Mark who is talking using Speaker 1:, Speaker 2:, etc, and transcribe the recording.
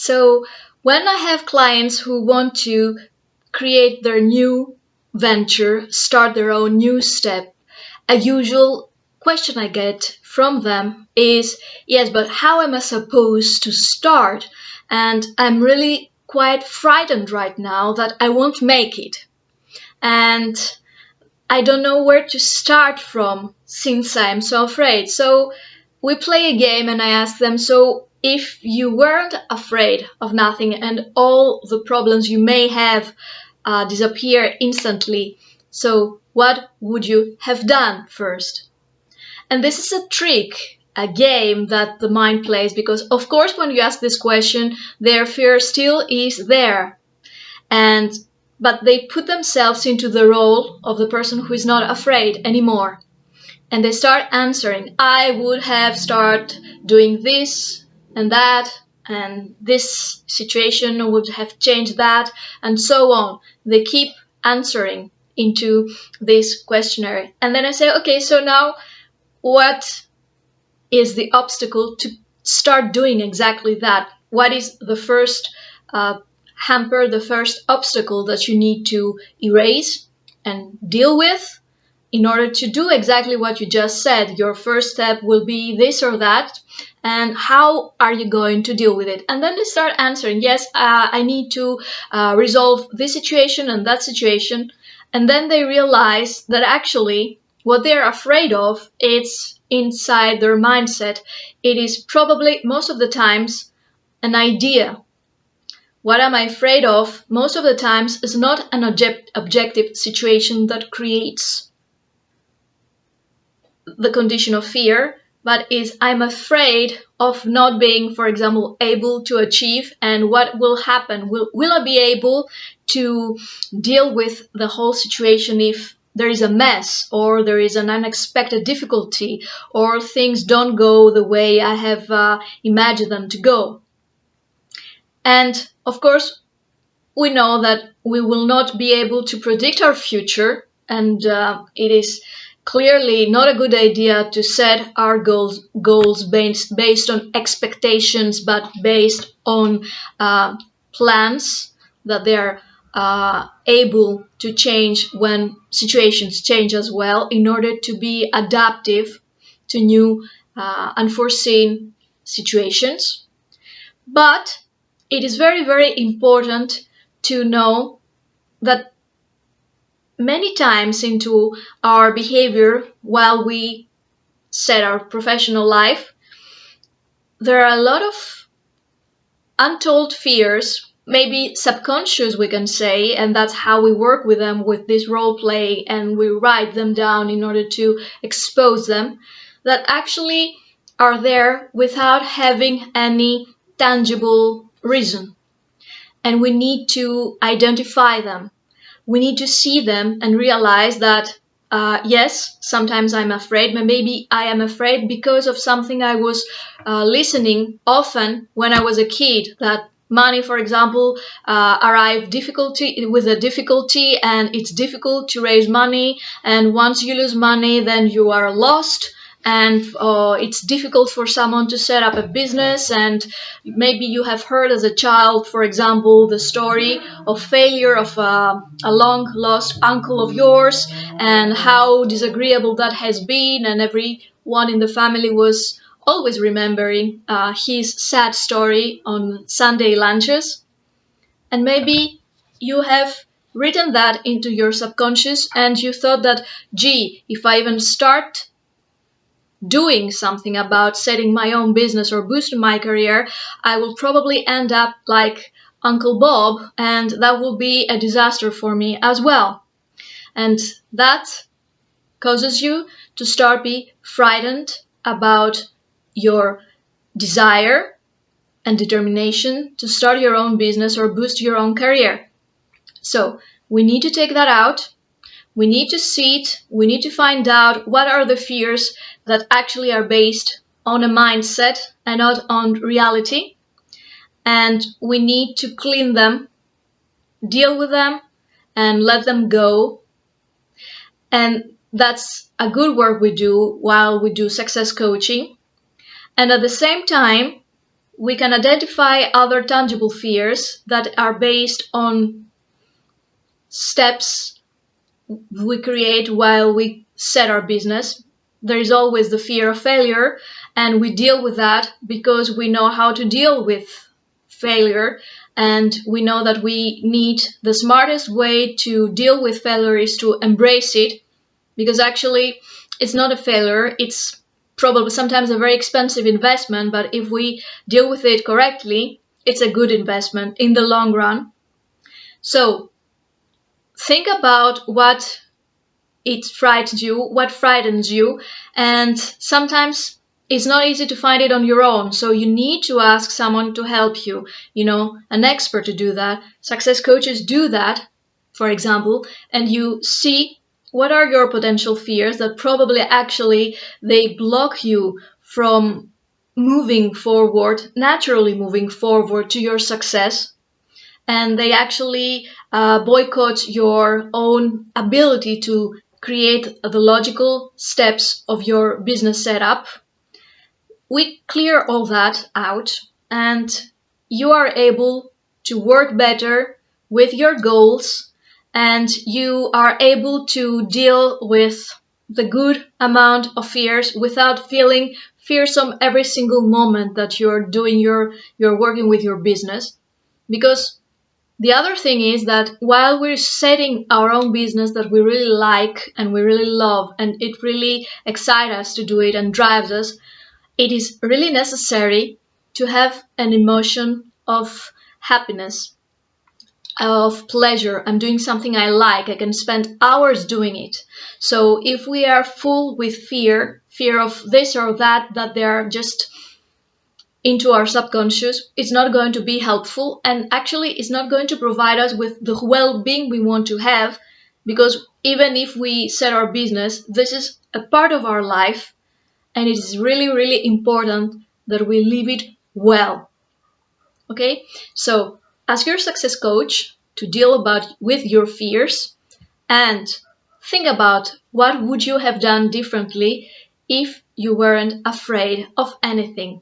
Speaker 1: So when I have clients who want to create their new venture, start their own new step, a usual question I get from them is, yes, but how am I supposed to start? And I'm really quite frightened right now that I won't make it. And I don't know where to start from since I'm so afraid. So we play a game and I ask them, so if you weren't afraid of nothing and all the problems you may have disappear instantly, so what would you have done first? And this is a trick, a game that the mind plays, because of course when you ask this question, their fear still is there. But they put themselves into the role of the person who is not afraid anymore. And they start answering, I would have started doing this and that, and this situation would have changed that, and so on. They keep answering into this questionnaire. And then I say, okay, so now what is the obstacle to start doing exactly that? What is the first hamper, the first obstacle that you need to erase and deal with in order to do exactly what you just said? Your first step will be this or that, and how are you going to deal with it? And then they start answering, yes, I need to resolve this situation and that situation. And then they realize that actually what they're afraid of, it's inside their mindset. It is probably most of the times an idea. What am I afraid of most of the times is not an objective situation that creates the condition of fear, but is I'm afraid of not being, for example, able to achieve, and what will happen? Will I be able to deal with the whole situation if there is a mess, or there is an unexpected difficulty, or things don't go the way I have imagined them to go? And of course, we know that we will not be able to predict our future, and it is clearly not a good idea to set our goals based on expectations, but based on plans that they are able to change when situations change as well, in order to be adaptive to new unforeseen situations. But it is very, very important to know that many times into our behavior while we set our professional life, there are a lot of untold fears, maybe subconscious we can say, and that's how we work with them with this role play, and we write them down in order to expose them, that actually are there without having any tangible reason. And we need to identify them. We need to see them and realize that, yes, sometimes I'm afraid, but maybe I am afraid because of something I was listening often when I was a kid, that money, for example, arrive with a difficulty, and it's difficult to raise money, and once you lose money, then you are lost. And it's difficult for someone to set up a business. And maybe you have heard as a child, for example, the story of failure of a long lost uncle of yours, and how disagreeable that has been, and everyone in the family was always remembering his sad story on Sunday lunches. And maybe you have written that into your subconscious, and you thought that, gee, if I even start doing something about setting my own business or boosting my career, I will probably end up like Uncle Bob, and that will be a disaster for me as well. And that causes you to start be frightened about your desire and determination to start your own business or boost your own career. So we need to take that out. We need to see it. We need to find out what are the fears that actually are based on a mindset and not on reality. And we need to clean them, deal with them, and let them go. And that's a good work we do while we do success coaching. And at the same time, we can identify other tangible fears that are based on steps we create while we set our business. There is always the fear of failure, and we deal with that because we know how to deal with failure, and we know that we need the smartest way to deal with failure is to embrace it, because actually it's not a failure, it's probably sometimes a very expensive investment, but if we deal with it correctly, it's a good investment in the long run. So think about what frightens you, and sometimes it's not easy to find it on your own, so you need to ask someone to help you, an expert to do that. Success coaches do that, for example, and you see what are your potential fears that probably actually they block you from naturally moving forward to your success, and they actually boycott your own ability to create the logical steps of your business setup. We clear all that out, and you are able to work better with your goals, and you are able to deal with the good amount of fears without feeling fearsome every single moment that you're working with your business. Because the other thing is that while we're setting our own business that we really like and we really love and it really excites us to do it and drives us, it is really necessary to have an emotion of happiness, of pleasure. I'm doing something I like. I can spend hours doing it. So if we are full with fear of this or that they are just into our subconscious, it's not going to be helpful, and actually it's not going to provide us with the well-being we want to have, because even if we set our business, this is a part of our life, and it is really, really important that we live it well. Okay, so ask your success coach to deal with your fears, and think about what would you have done differently if you weren't afraid of anything.